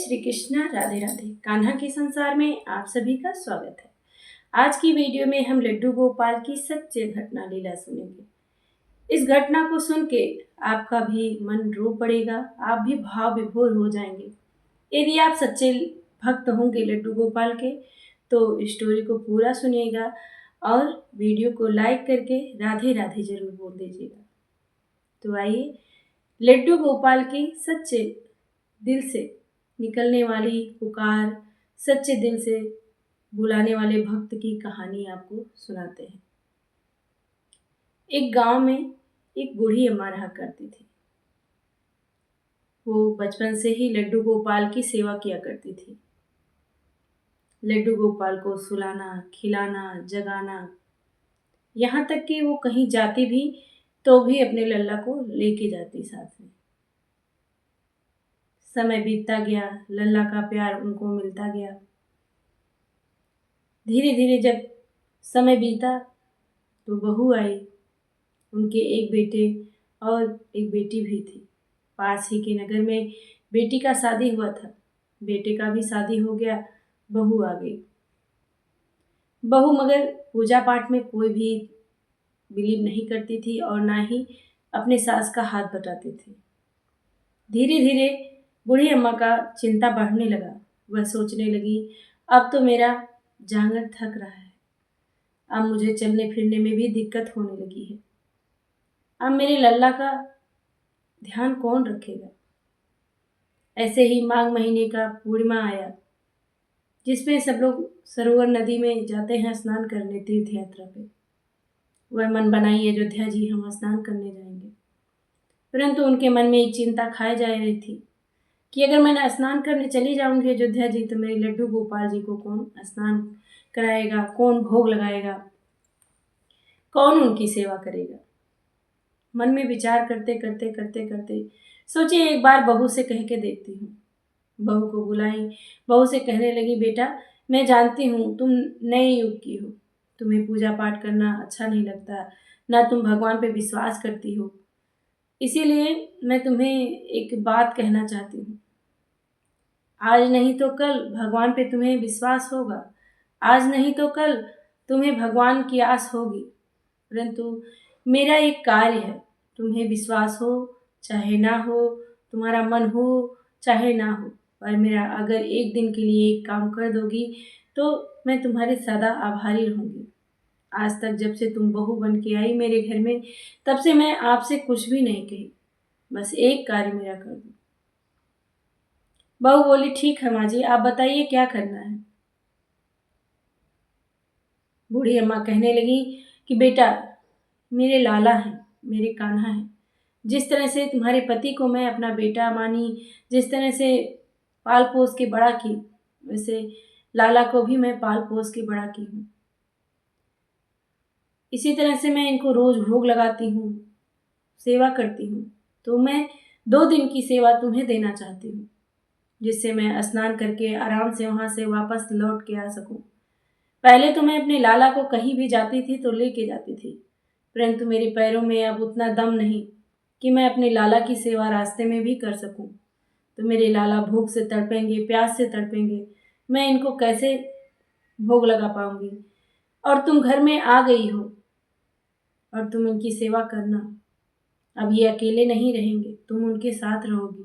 श्री कृष्णा। राधे राधे। कान्हा के संसार में आप सभी का स्वागत है। आज की वीडियो में हम लड्डू गोपाल की सच्ची घटना लीला सुनेंगे। इस घटना को सुन के आपका भी मन रो पड़ेगा, आप भी भाव विभोर हो जाएंगे। यदि आप सच्चे भक्त होंगे लड्डू गोपाल के तो स्टोरी को पूरा सुनिएगा और वीडियो को लाइक करके राधे राधे जरूर बोल दीजिएगा। तो आइए लड्डू गोपाल की सच्चे दिल से निकलने वाली पुकार, सच्चे दिल से बुलाने वाले भक्त की कहानी आपको सुनाते हैं। एक गांव में एक बूढ़ी अम्मा रहा करती थी। वो बचपन से ही लड्डू गोपाल की सेवा किया करती थी। लड्डू गोपाल को सुलाना, खिलाना, जगाना, यहाँ तक कि वो कहीं जाती भी तो भी अपने लल्ला को लेके जाती साथ में। समय बीतता गया, लल्ला का प्यार उनको मिलता गया। धीरे धीरे जब समय बीता तो बहू आई। उनके एक बेटे और एक बेटी भी थी। पास ही के नगर में बेटी का शादी हुआ था, बेटे का भी शादी हो गया, बहू आ गई। बहू मगर पूजा पाठ में कोई भी बिलीव नहीं करती थी और ना ही अपने सास का हाथ बटाती थी। धीरे धीरे बूढ़ी अम्मा का चिंता बढ़ने लगा। वह सोचने लगी, अब तो मेरा जांघर थक रहा है, अब मुझे चलने फिरने में भी दिक्कत होने लगी है। अब मेरे लल्ला का ध्यान कौन रखेगा। ऐसे ही माघ महीने का पूर्णिमा आया, जिसमें सब लोग सरोवर नदी में जाते हैं स्नान करने, तीर्थ यात्रा पे। वह मन बनाई अयोध्या जी हम स्नान करने जाएंगे, परंतु उनके मन में एक चिंता खाए जा रही थी कि अगर मैं स्नान करने चली जाऊंगी अयोध्या जी तो मेरे लड्डू गोपाल जी को कौन स्नान कराएगा, कौन भोग लगाएगा, कौन उनकी सेवा करेगा। मन में विचार करते करते करते करते सोचे एक बार बहू से कह के देखती हूँ। बहू को बुलाई, बहू से कहने लगी, बेटा मैं जानती हूँ तुम नए युग की हो, तुम्हें पूजा पाठ करना अच्छा नहीं लगता, ना तुम भगवान पे विश्वास करती हो, इसीलिए मैं तुम्हें एक बात कहना चाहती हूँ। आज नहीं तो कल भगवान पे तुम्हें विश्वास होगा, आज नहीं तो कल तुम्हें भगवान की आस होगी, परंतु मेरा एक कार्य है, तुम्हें विश्वास हो चाहे ना हो, तुम्हारा मन हो चाहे ना हो, पर मेरा अगर एक दिन के लिए एक काम कर दोगी तो मैं तुम्हारे सदा आभारी रहूँगी। आज तक जब से तुम बहू बन के आई मेरे घर में, तब से मैं आपसे कुछ भी नहीं कही, बस एक कार्य मेरा कर दो। बहू बोली, ठीक है माँ जी, आप बताइए क्या करना है। बूढ़ी अम्मा कहने लगी कि बेटा मेरे लाला हैं, मेरे कान्हा हैं, जिस तरह से तुम्हारे पति को मैं अपना बेटा मानी, जिस तरह से पाल पोस के बड़ा की, वैसे लाला को भी मैं पाल पोस के बड़ा की हूँ। इसी तरह से मैं इनको रोज भोग लगाती हूँ, सेवा करती हूँ, तो मैं 2 दिन की सेवा तुम्हें देना चाहती हूँ, जिससे मैं स्नान करके आराम से वहाँ से वापस लौट के आ सकूँ। पहले तो मैं अपने लाला को कहीं भी जाती थी तो लेके जाती थी, परंतु मेरे पैरों में अब उतना दम नहीं कि मैं अपने लाला की सेवा रास्ते में भी कर सकूं। तो मेरे लाला भूख से तड़पेंगे, प्यास से तड़पेंगे, मैं इनको कैसे भोग लगा पाऊंगी। और तुम घर में आ गई हो और तुम इनकी सेवा करना, अब ये अकेले नहीं रहेंगे, तुम उनके साथ रहोगी,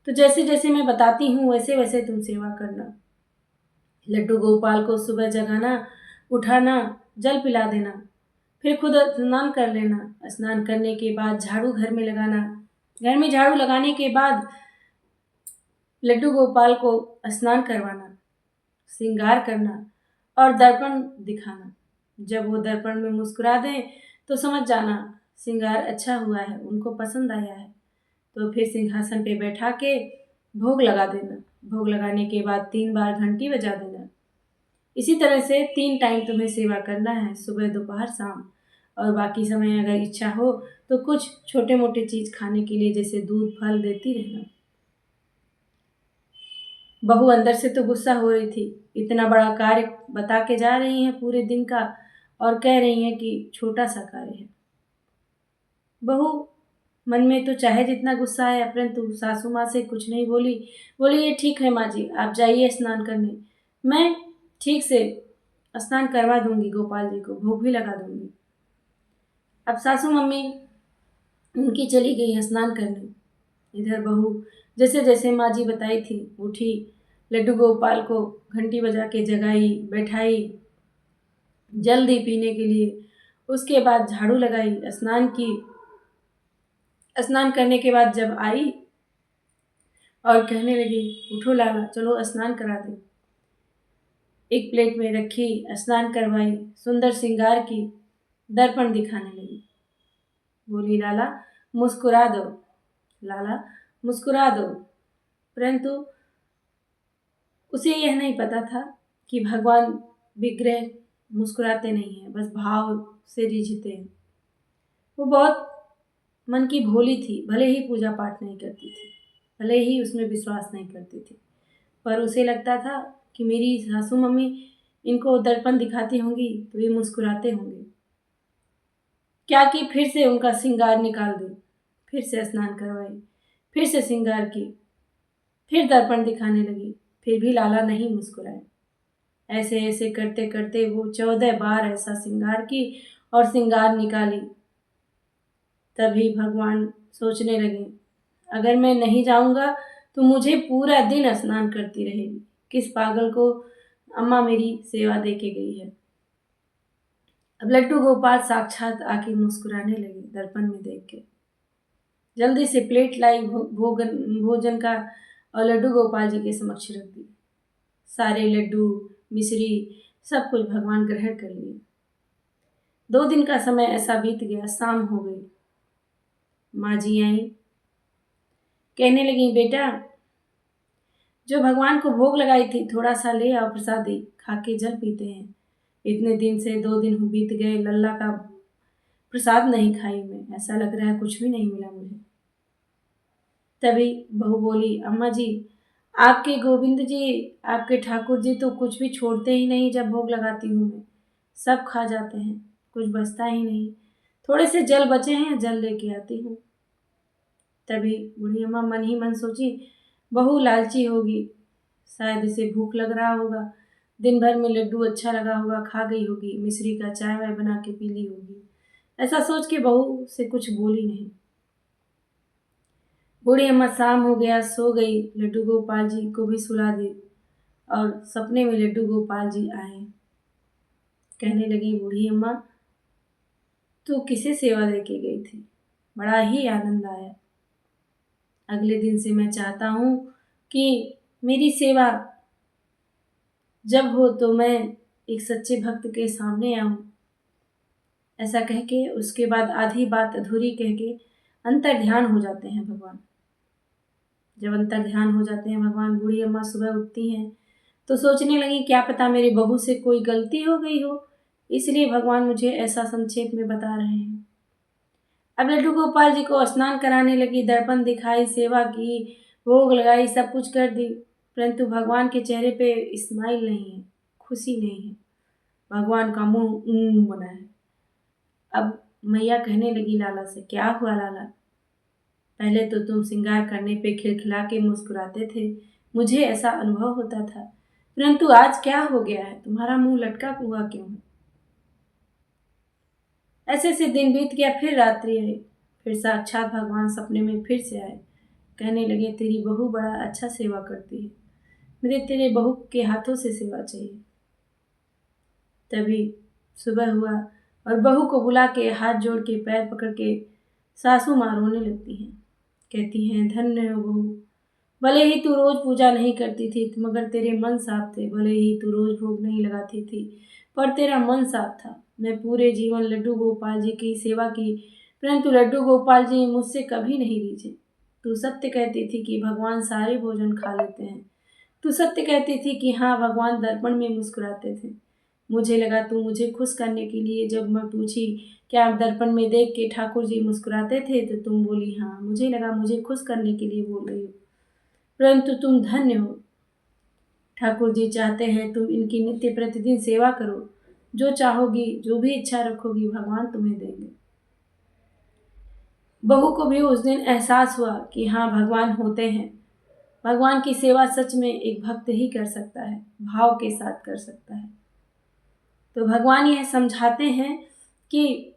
तो जैसे जैसे मैं बताती हूँ वैसे वैसे तुम सेवा करना। लड्डू गोपाल को सुबह जगाना, उठाना, जल पिला देना, फिर खुद स्नान कर लेना। स्नान करने के बाद झाड़ू घर में लगाना, घर में झाड़ू लगाने के बाद लड्डू गोपाल को स्नान करवाना, श्रृंगार करना और दर्पण दिखाना। जब वो दर्पण में मुस्कुरा दें तो समझ जाना श्रृंगार अच्छा हुआ है, उनको पसंद आया है। तो फिर सिंहासन पे बैठा के भोग लगा देना। भोग लगाने के बाद 3 बार घंटी बजा देना। इसी तरह से 3 टाइम तुम्हें सेवा करना है, सुबह दोपहर शाम, और बाकी समय अगर इच्छा हो तो कुछ छोटे मोटे चीज़ खाने के लिए जैसे दूध फल देती रहना। बहू अंदर से तो गुस्सा हो रही थी, इतना बड़ा कार्य बता के जा रही हैं पूरे दिन का और कह रही हैं कि छोटा सा कार्य है। बहू मन में तो चाहे जितना गुस्सा आया, परंतु सासू माँ से कुछ नहीं बोली। बोली, ये ठीक है माँ जी, आप जाइए स्नान करने, मैं ठीक से स्नान करवा दूंगी, गोपाल जी को भोग भी लगा दूंगी। अब सासू मम्मी उनकी चली गई स्नान करने। इधर बहू जैसे जैसे माँ जी बताई थी उठी, लड्डू गोपाल को घंटी बजा के जगाई, बैठाई जल दी पीने के लिए। उसके बाद झाड़ू लगाई, स्नान की। स्नान करने के बाद जब आई और कहने लगी, उठो लाला, चलो स्नान करा दे। एक प्लेट में रखी, स्नान करवाई, सुंदर श्रृंगार की, दर्पण दिखाने लगी। बोली, लाला मुस्कुरा दो, लाला मुस्कुरा दो। परंतु उसे यह नहीं पता था कि भगवान विग्रह मुस्कुराते नहीं हैं, बस भाव से रिझते हैं। वो बहुत मन की भोली थी, भले ही पूजा पाठ नहीं करती थी, भले ही उसमें विश्वास नहीं करती थी, पर उसे लगता था कि मेरी सासू मम्मी इनको दर्पण दिखाती होंगी तो ये मुस्कुराते होंगे। क्या कि फिर से उनका श्रृंगार निकाल दी, फिर से स्नान करवाई, फिर से श्रृंगार की, फिर दर्पण दिखाने लगी, फिर भी लाला नहीं मुस्कुराए। ऐसे ऐसे करते करते वो 14 बार ऐसा श्रृंगार की और श्रृंगार निकाली। तभी भगवान सोचने लगे, अगर मैं नहीं जाऊंगा तो मुझे पूरा दिन स्नान करती रहेगी, किस पागल को अम्मा मेरी सेवा दे के गई है। अब लड्डू गोपाल साक्षात आके मुस्कुराने लगे दर्पण में देख के। जल्दी से प्लेट लाई भोजन का और लड्डू गोपाल जी के समक्ष रख दी। सारे लड्डू मिश्री सब कुछ भगवान ग्रहण कर लिए। 2 दिन का समय ऐसा बीत गया, शाम हो गई। माँ जी आई, कहने लगी, बेटा जो भगवान को भोग लगाई थी थोड़ा सा ले आओ प्रसादी, खा के जल पीते हैं। इतने दिन से 2 दिन बीत गए, लल्ला का प्रसाद नहीं खाई मैं, ऐसा लग रहा है कुछ भी नहीं मिला मुझे। तभी बहू बोली, अम्मा जी आपके गोविंद जी, आपके ठाकुर जी तो कुछ भी छोड़ते ही नहीं, जब भोग लगाती हूँ मैं सब खा जाते हैं, कुछ बचता ही नहीं। थोड़े से जल बचे हैं, जल लेके आती हूँ। तभी बूढ़ी अम्मा मन ही मन सोची, बहू लालची होगी, शायद इसे भूख लग रहा होगा, दिन भर में लड्डू अच्छा लगा होगा, खा गई होगी, मिश्री का चाय वाय बना के पी ली होगी। ऐसा सोच के बहू से कुछ बोली नहीं। बूढ़ी अम्मा शाम हो गया, सो गई। लड्डू गोपाल जी को भी सुला दी और सपने में लड्डू गोपाल जी आए। कहने लगी, बूढ़ी अम्मा तू किसे सेवा दे के गई थी, बड़ा ही आनंद आया। अगले दिन से मैं चाहता हूँ कि मेरी सेवा जब हो तो मैं एक सच्चे भक्त के सामने आऊँ। ऐसा कह के उसके बाद आधी बात अधूरी कह के अंतर ध्यान हो जाते हैं भगवान। जब अंतर ध्यान हो जाते हैं भगवान, बूढ़ी अम्मा सुबह उठती हैं तो सोचने लगी, क्या पता मेरी बहू से कोई गलती हो गई हो, इसलिए भगवान मुझे ऐसा संक्षेप में बता रहे हैं। अब लड्डू गोपाल जी को स्नान कराने लगी, दर्पण दिखाई, सेवा की, भोग लगाई, सब कुछ कर दी, परंतु भगवान के चेहरे पे स्माइल नहीं है, खुशी नहीं है। भगवान का मुंह बना है। अब मैया कहने लगी लाला से, क्या हुआ लाला, पहले तो तुम श्रृंगार करने पे खिलखिला के मुस्कुराते थे, मुझे ऐसा अनुभव होता था, परंतु आज क्या हो गया है, तुम्हारा मुंह लटका हुआ क्यों है। ऐसे से दिन बीत गया, फिर रात्रि आई, फिर साक्षात भगवान सपने में फिर से आए। कहने लगे, तेरी बहू बड़ा अच्छा सेवा करती है, मुझे तेरे बहू के हाथों से सेवा चाहिए। तभी सुबह हुआ और बहू को बुला के हाथ जोड़ के पैर पकड़ के सासू माँ रोने लगती हैं। कहती हैं, धन्य हो बहू, भले ही तू रोज पूजा नहीं करती थी मगर तेरे मन साफ थे, भले ही तू रोज भोग नहीं लगाती थी पर तेरा मन साफ था। मैं पूरे जीवन लड्डू गोपाल जी की सेवा की, परंतु लड्डू गोपाल जी मुझसे कभी नहीं रीझे। तू सत्य कहती थी कि भगवान सारे भोजन खा लेते हैं, तू सत्य कहती थी कि हाँ भगवान दर्पण में मुस्कुराते थे। मुझे लगा तू मुझे खुश करने के लिए, जब मैं पूछी क्या दर्पण में देख के ठाकुर जी मुस्कुराते थे तो तुम बोली हाँ, मुझे लगा मुझे खुश करने के लिए बोल रही हो, परंतु तुम धन्य हो। ठाकुर जी चाहते हैं तुम इनकी नित्य प्रतिदिन सेवा करो, जो चाहोगी, जो भी इच्छा रखोगी भगवान तुम्हें देंगे। बहू को भी उस दिन एहसास हुआ कि हाँ, भगवान होते हैं। भगवान की सेवा सच में एक भक्त ही कर सकता है, भाव के साथ कर सकता है। तो भगवान यह समझाते हैं कि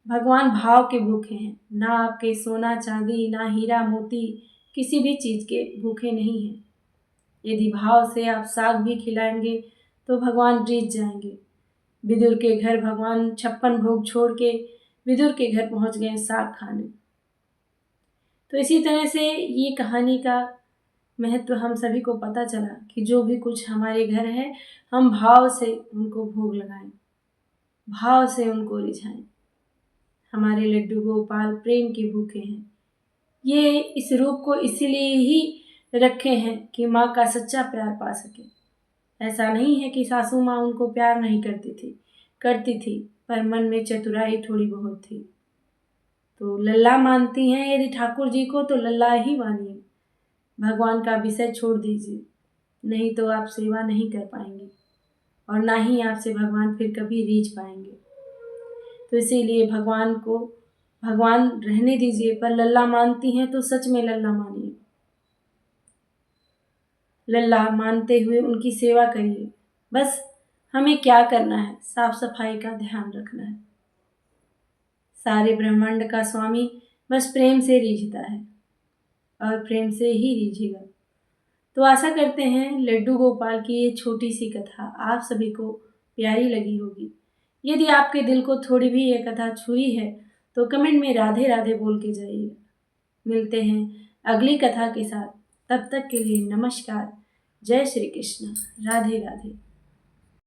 भगवान भाव के भूखे हैं, ना आपके सोना चांदी, ना हीरा मोती, किसी भी चीज़ के भूखे नहीं हैं। यदि भाव से आप साग भी खिलाएंगे तो भगवान रीझ जाएंगे। विदुर के घर भगवान 56 भोग छोड़ के विदुर के घर पहुंच गए साग खाने। तो इसी तरह से ये कहानी का महत्व हम सभी को पता चला कि जो भी कुछ हमारे घर है, हम भाव से उनको भोग लगाएं, भाव से उनको रिझाएं। हमारे लड्डू गोपाल प्रेम के भूखे हैं। ये इस रूप को इसीलिए ही रखे हैं कि माँ का सच्चा प्यार पा सके। ऐसा नहीं है कि सासू माँ उनको प्यार नहीं करती थी, पर मन में चतुराई थोड़ी बहुत थी। तो लल्ला मानती हैं यदि ठाकुर जी को, तो लल्ला ही मानिए। भगवान का विषय छोड़ दीजिए, नहीं तो आप सेवा नहीं कर पाएंगे और ना ही आपसे भगवान फिर कभी रीझ पाएंगे। तो इसीलिए भगवान को भगवान रहने दीजिए, पर लल्ला मानती हैं तो सच में लल्ला मानिए। लल्ला मानते हुए उनकी सेवा करिए। बस हमें क्या करना है, साफ सफाई का ध्यान रखना है। सारे ब्रह्मांड का स्वामी बस प्रेम से रीझता है और प्रेम से ही रीझेगा। तो आशा करते हैं लड्डू गोपाल की ये छोटी सी कथा आप सभी को प्यारी लगी होगी। यदि आपके दिल को थोड़ी भी ये कथा छुई है तो कमेंट में राधे राधे बोल के जाइएगा। मिलते हैं अगली कथा के साथ, तब तक के लिए नमस्कार। जय श्री कृष्ण। राधे राधे।